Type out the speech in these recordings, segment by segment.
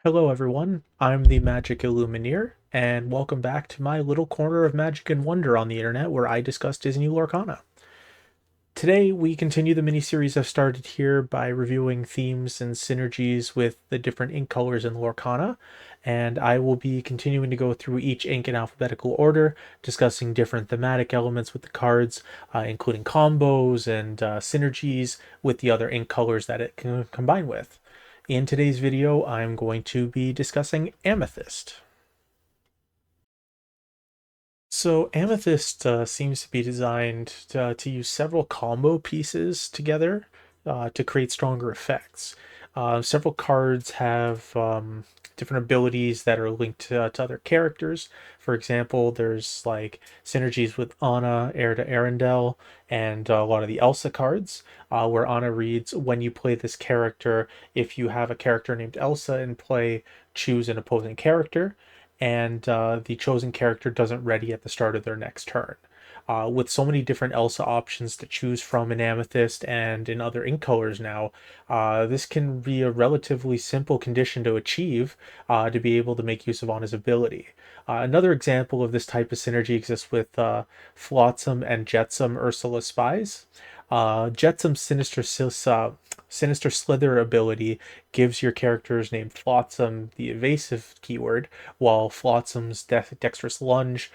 Hello everyone, I'm the Magic Illumineer, and welcome back to my little corner of magic and wonder on the internet where I discuss Disney Lorcana. Today we continue the mini-series I've started here by reviewing themes and synergies with the different ink colors in Lorcana, and I will be continuing to go through each ink in alphabetical order, discussing different thematic elements with the cards, including combos and synergies with the other ink colors that it can combine with. In today's video, I'm going to be discussing Amethyst. So Amethyst seems to be designed to use several combo pieces together to create stronger effects. Several cards have different abilities that are linked to other characters. For example, there's like synergies with Anna, Heir to Arendelle, and a lot of the Elsa cards, where Anna reads, when you play this character, if you have a character named Elsa in play, choose an opposing character, and the chosen character doesn't ready at the start of their next turn. With so many different Elsa options to choose from in Amethyst and in other ink colors now, this can be a relatively simple condition to achieve to be able to make use of Anna's ability. Another example of this type of synergy exists with Flotsam and Jetsam Ursula Spies. Jetsam's Sinister Slither ability gives your character's name Flotsam the evasive keyword, while Flotsam's Dexterous Lunge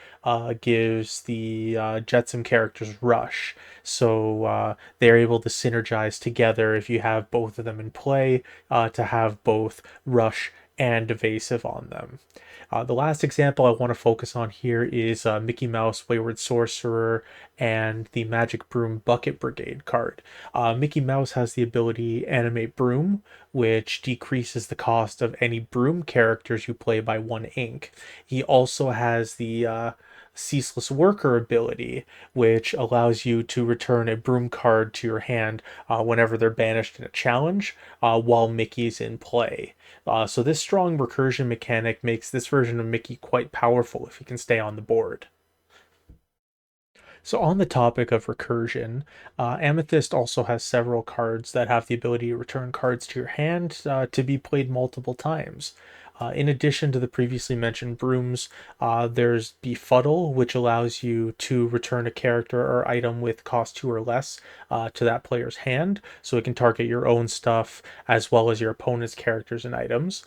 gives the Jetsam character's Rush. So they're able to synergize together if you have both of them in play to have both Rush and evasive on them. The last example I want to focus on here is Mickey Mouse Wayward Sorcerer and the Magic Broom Bucket Brigade card. Mickey Mouse has the ability Animate Broom, which decreases the cost of any broom characters you play by 1 ink. He also has the Ceaseless Worker ability, which allows you to return a broom card to your hand whenever they're banished in a challenge while Mickey's in play. So this strong recursion mechanic makes this version of Mickey quite powerful if he can stay on the board. So on the topic of recursion, Amethyst also has several cards that have the ability to return cards to your hand to be played multiple times. In addition to the previously mentioned brooms, there's Befuddle, which allows you to return a character or item with cost 2 or less to that player's hand, so it can target your own stuff as well as your opponent's characters and items.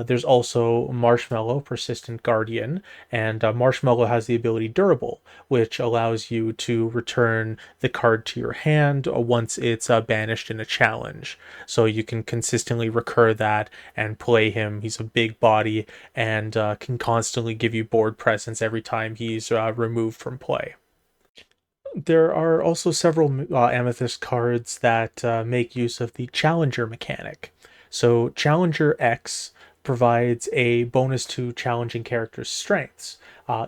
There's also Marshmallow, Persistent Guardian, and Marshmallow has the ability Durable, which allows you to return the card to your hand once it's banished in a challenge. So you can consistently recur that and play him. He's a big body and can constantly give you board presence every time he's removed from play. There are also several Amethyst cards that make use of the Challenger mechanic. So Challenger X provides a bonus to challenging characters' strengths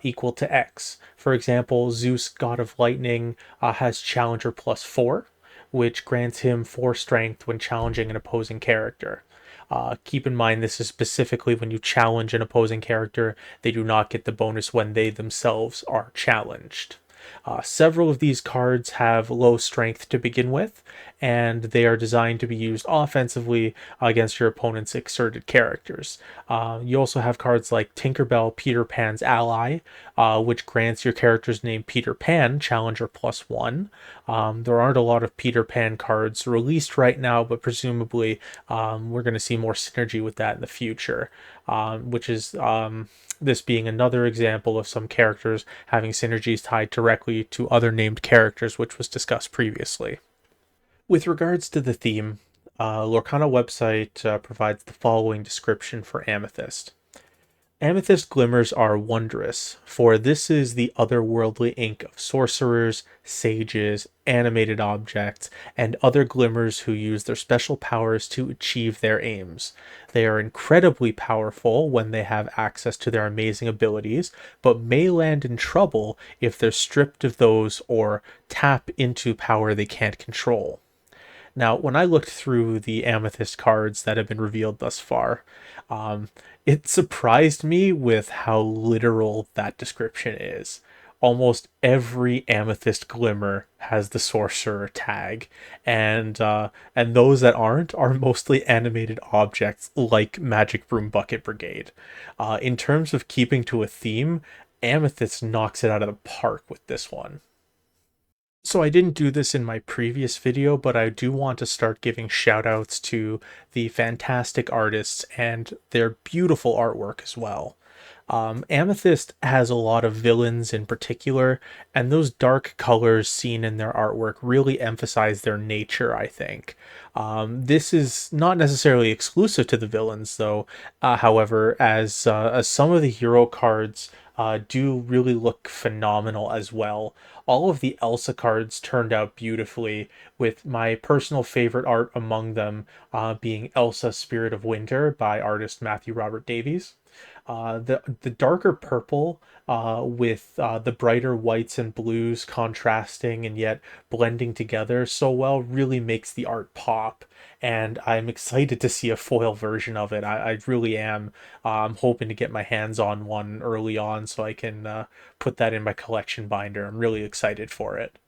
equal to X. For example, Zeus, God of Lightning, has Challenger +4, which grants him 4 strength when challenging an opposing character. Keep in mind, this is specifically when you challenge an opposing character. They do not get the bonus when they themselves are challenged. Several of these cards have low strength to begin with, and they are designed to be used offensively against your opponent's exerted characters. You also have cards like Tinkerbell, Peter Pan's Ally, which grants your character's name Peter Pan, Challenger +1. There aren't a lot of Peter Pan cards released right now, but presumably we're going to see more synergy with that in the future, which is this being another example of some characters having synergies tied directly to other named characters, which was discussed previously. With regards to the theme, Lorcana website provides the following description for Amethyst. Amethyst glimmers are wondrous, for this is the otherworldly ink of sorcerers, sages, animated objects, and other glimmers who use their special powers to achieve their aims. They are incredibly powerful when they have access to their amazing abilities, but may land in trouble if they're stripped of those or tap into power they can't control. Now, when I looked through the Amethyst cards that have been revealed thus far, it surprised me with how literal that description is. almost every Amethyst Glimmer has the Sorcerer tag, and those that aren't are mostly animated objects like Magic Broom Bucket Brigade. In terms of keeping to a theme, Amethyst knocks it out of the park with this one. So I didn't do this in my previous video, but I do want to start giving shout outs to the fantastic artists and their beautiful artwork as well. Amethyst has a lot of villains in particular, and those dark colors seen in their artwork really emphasize their nature, I think. This is not necessarily exclusive to the villains, though, however, as some of the hero cards do really look phenomenal as well. All of the Elsa cards turned out beautifully, with my personal favorite art among them being Elsa Spirit of Winter by artist Matthew Robert Davies. The darker purple with the brighter whites and blues contrasting and yet blending together so well really makes the art pop. And I'm excited to see a foil version of it. I really am. I'm hoping to get my hands on one early on so I can put that in my collection binder. I'm really excited for it.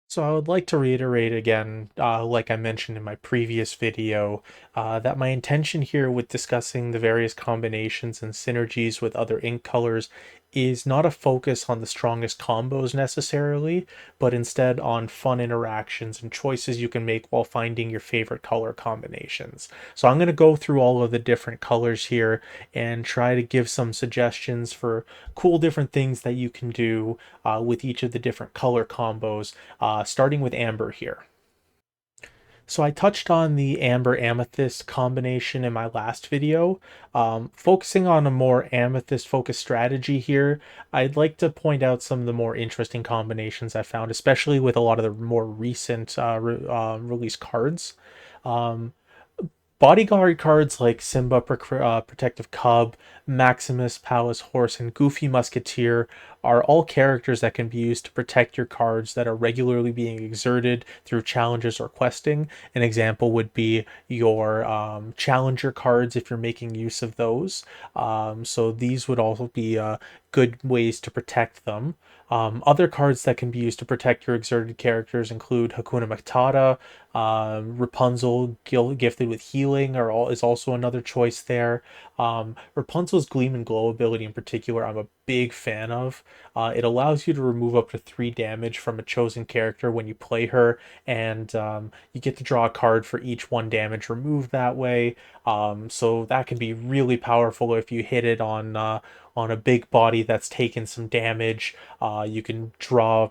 So I would like to reiterate again, like I mentioned in my previous video, that my intention here with discussing the various combinations and synergies with other ink colors is not a focus on the strongest combos necessarily, but instead on fun interactions and choices you can make while finding your favorite color combinations. So I'm going to go through all of the different colors here and try to give some suggestions for cool different things that you can do with each of the different color combos, starting with amber here. So I touched on the amber amethyst combination in my last video. Focusing on a more amethyst focused strategy here, I'd like to point out some of the more interesting combinations I found, especially with a lot of the more recent release cards. Um, Bodyguard cards like Simba, Protective Cub, Maximus, Palace Horse, and Goofy Musketeer are all characters that can be used to protect your cards that are regularly being exerted through challenges or questing. An example would be your challenger cards if you're making use of those. So these would also be good ways to protect them. Other cards that can be used to protect your exerted characters include Hakuna Matata, Rapunzel, gifted with healing, is also another choice there. Rapunzel's Gleam and Glow ability in particular, I'm a big fan of. It allows you to remove up to 3 damage from a chosen character when you play her, and you get to draw a card for each 1 damage removed that way. So that can be really powerful if you hit it on a big body that's taken some damage. You can draw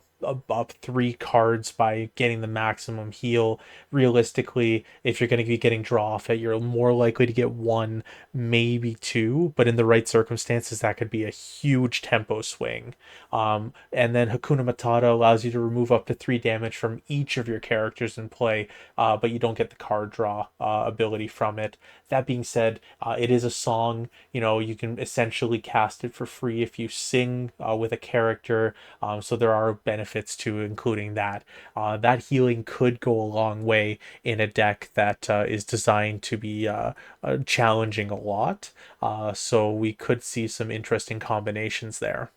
up 3 cards by getting the maximum heal. Realistically, if you're going to be getting draw off it, you're more likely to get 1, maybe 2, but in the right circumstances, that could be a huge tempo swing. And then Hakuna Matata allows you to remove up to 3 damage from each of your characters in play, but you don't get the card draw ability from it. That being said, it is a song. You can essentially cast it for free if you sing with a character, so there are benefits to including that. That healing could go a long way in a deck that is designed to be challenging a lot. So we could see some interesting combinations there.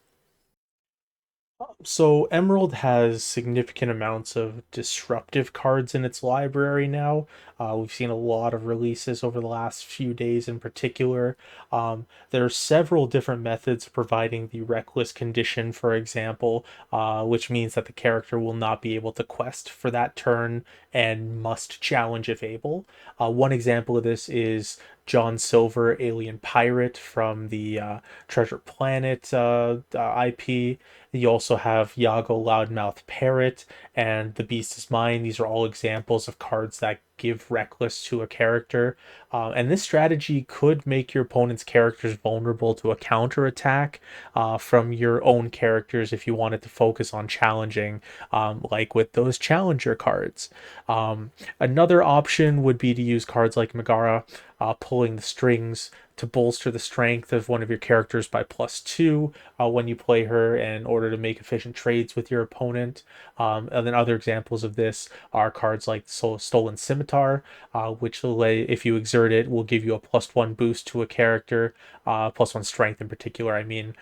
So Emerald has significant amounts of disruptive cards in its library now. We've seen a lot of releases over the last few days in particular. There are several different methods of providing the reckless condition, for example, which means that the character will not be able to quest for that turn and must challenge if able. One example of this is John Silver, Alien Pirate from the Treasure Planet IP. You also have Yago Loudmouth Parrot and The Beast is Mine. These are all examples of cards that give Reckless to a character. And this strategy could make your opponent's characters vulnerable to a counterattack from your own characters if you wanted to focus on challenging, like with those challenger cards. Another option would be to use cards like Megara, pulling the strings, to bolster the strength of one of your characters by +2 when you play her in order to make efficient trades with your opponent. And then other examples of this are cards like Stolen Scimitar, which if you exert it, will give you a +1 boost to a character, +1 strength in particular, I mean,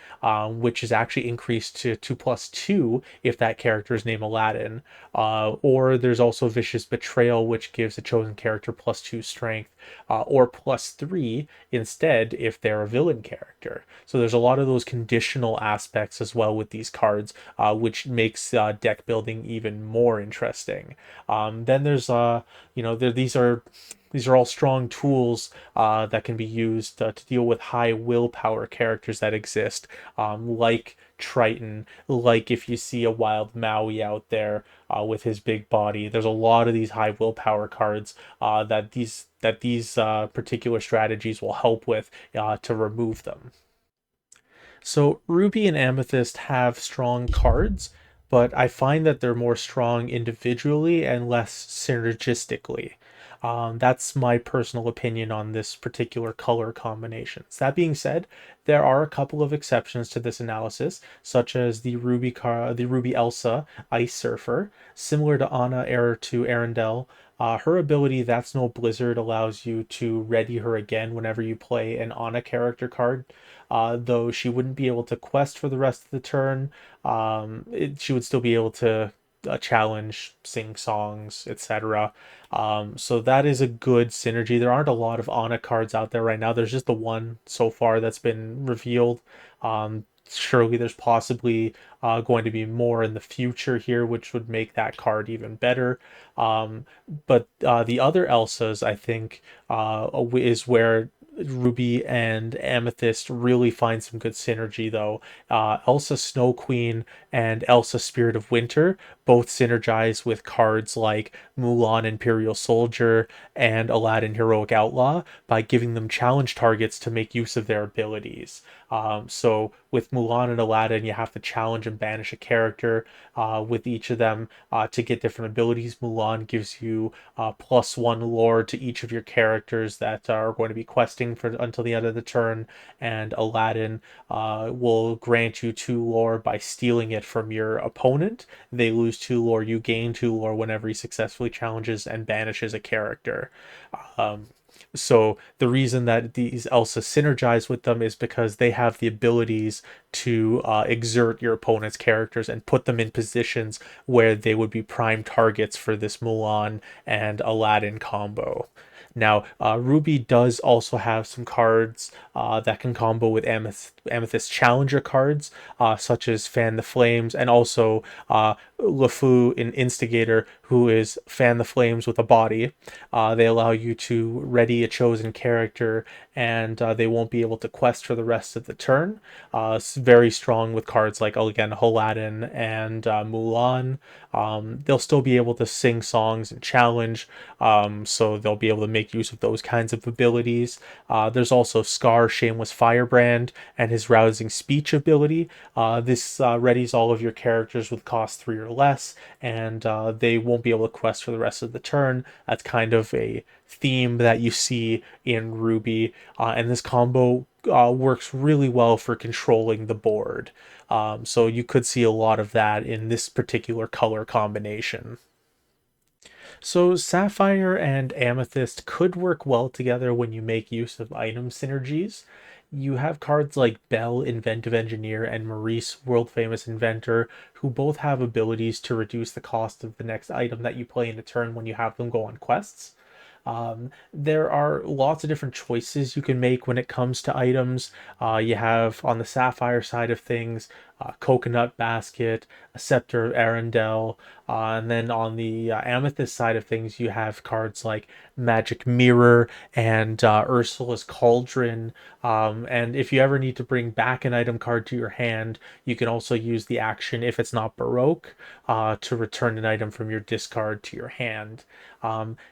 which is actually increased to 2+2 if that character is named Aladdin. Or there's also Vicious Betrayal, which gives a chosen character +2 strength, or +3 instead if they're a villain character. So there's a lot of those conditional aspects as well with these cards, which makes deck building even more interesting. Then there's these are all strong tools that can be used to deal with high willpower characters that exist, like Triton, like if you see a wild Maui out there with his big body. There's a lot of these high willpower cards that these particular strategies will help with to remove them. So Ruby and Amethyst have strong cards, but I find that they're more strong individually and less synergistically. That's my personal opinion on this particular color combinations. That being said, there are a couple of exceptions to this analysis, such as the Ruby Elsa Ice Surfer, similar to Anna Heir to Arendelle. Her ability, That's No Blizzard, allows you to ready her again whenever you play an Anna character card, though she wouldn't be able to quest for the rest of the turn. She would still be able to challenge, sing songs, etc. So that is a good synergy. There aren't a lot of Ana cards out there right now. There's just the one so far that's been revealed. Surely there's possibly going to be more in the future here, which would make that card even better. But the other Elsas, I think, is where Ruby and Amethyst really find some good synergy, though. Elsa Snow Queen and Elsa Spirit of Winter both synergize with cards like Mulan Imperial Soldier and Aladdin Heroic Outlaw by giving them challenge targets to make use of their abilities. So with Mulan and Aladdin, you have to challenge and banish a character with each of them to get different abilities. Mulan gives you +1 lore to each of your characters that are going to be questing for until the end of the turn, and Aladdin will grant you 2 lore by stealing it from your opponent. They lose 2 lore, you gain 2 lore whenever he successfully challenges and banishes a character. Um, so the reason that these Elsa synergize with them is because they have the abilities to exert your opponent's characters and put them in positions where they would be prime targets for this Mulan and Aladdin combo. Now, Ruby does also have some cards that can combo with Amethyst Challenger cards, such as Fan the Flames, and also LeFou in Instigator, who is Fan the Flames with a body. They allow you to ready a chosen character, and they won't be able to quest for the rest of the turn. It's very strong with cards like, again, Aladdin and Mulan. They'll still be able to sing songs and challenge, so they'll be able to make use of those kinds of abilities. There's also Scar, Shameless Firebrand, and his Rousing Speech ability. This readies all of your characters with cost 3 or less, and they won't be able to quest for the rest of the turn. That's kind of a theme that you see in Ruby, and this combo works really well for controlling the board. So you could see a lot of that in this particular color combination. So Sapphire and Amethyst could work well together when you make use of item synergies. You have cards like Belle, Inventive Engineer, and Maurice, World Famous Inventor, who both have abilities to reduce the cost of the next item that you play in a turn when you have them go on quests. There are lots of different choices you can make when it comes to items. You have on the Sapphire side of things, Coconut Basket, a Scepter of Arendelle, and then on the Amethyst side of things, you have cards like Magic Mirror and Ursula's Cauldron. And if you ever need to bring back an item card to your hand, you can also use the action, if it's not Baroque, to return an item from your discard to your hand.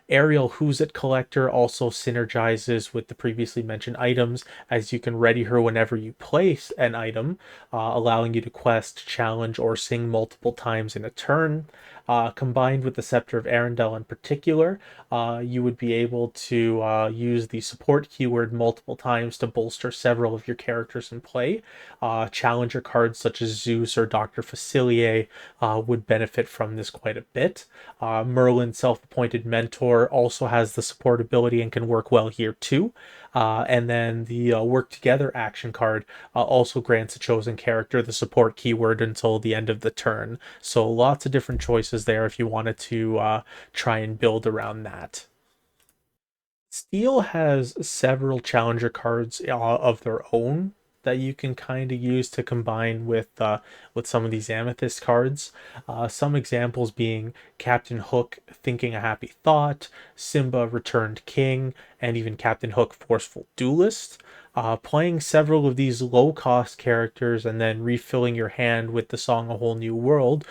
Ariel Who's It Collector also synergizes with the previously mentioned items, as you can ready her whenever you place an item, allowing you to quest, challenge, or sing multiple times in a turn. Combined with the Scepter of Arendelle in particular, you would be able to use the support keyword multiple times to bolster several of your characters in play. Challenger cards such as Zeus or Dr. Facilier would benefit from this quite a bit. Merlin's self-appointed mentor also has the support ability and can work well here too. And then the work together action card also grants a chosen character the support keyword until the end of the turn. So lots of different choices there if you wanted to try and build around that. Steel has several challenger cards of their own that you can kind of use to combine with some of these Amethyst cards. Some examples being Captain Hook Thinking a Happy Thought, Simba Returned King, and even Captain Hook Forceful Duelist. Playing several of these low cost characters and then refilling your hand with the song A Whole New World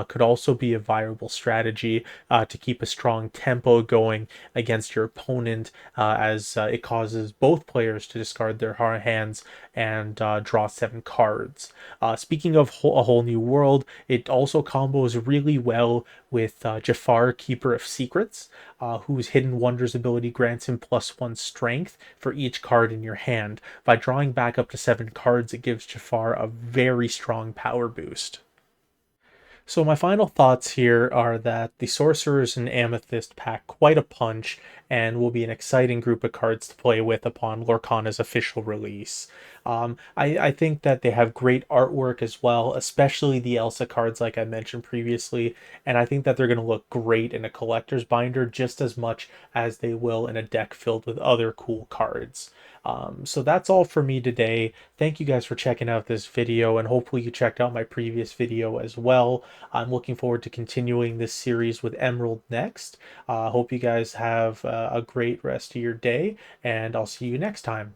could also be a viable strategy to keep a strong tempo going against your opponent, as it causes both players to discard their hands and draw 7 cards. Speaking of A Whole New World, it also combos really well with Jafar, Keeper of Secrets, whose Hidden Wonders ability grants him +1 strength for each card in your hand. By drawing back up to 7 cards, it gives Jafar a very strong power boost. So my final thoughts here are that the Sorcerers and Amethyst pack quite a punch and will be an exciting group of cards to play with upon Lorcana's official release. I think that they have great artwork as well, especially the Elsa cards like I mentioned previously, and I think that they're going to look great in a collector's binder just as much as they will in a deck filled with other cool cards. So that's all for me today. Thank you guys for checking out this video, and hopefully you checked out my previous video as well. I'm looking forward to continuing this series with Emerald next. Hope you guys have a great rest of your day, and I'll see you next time.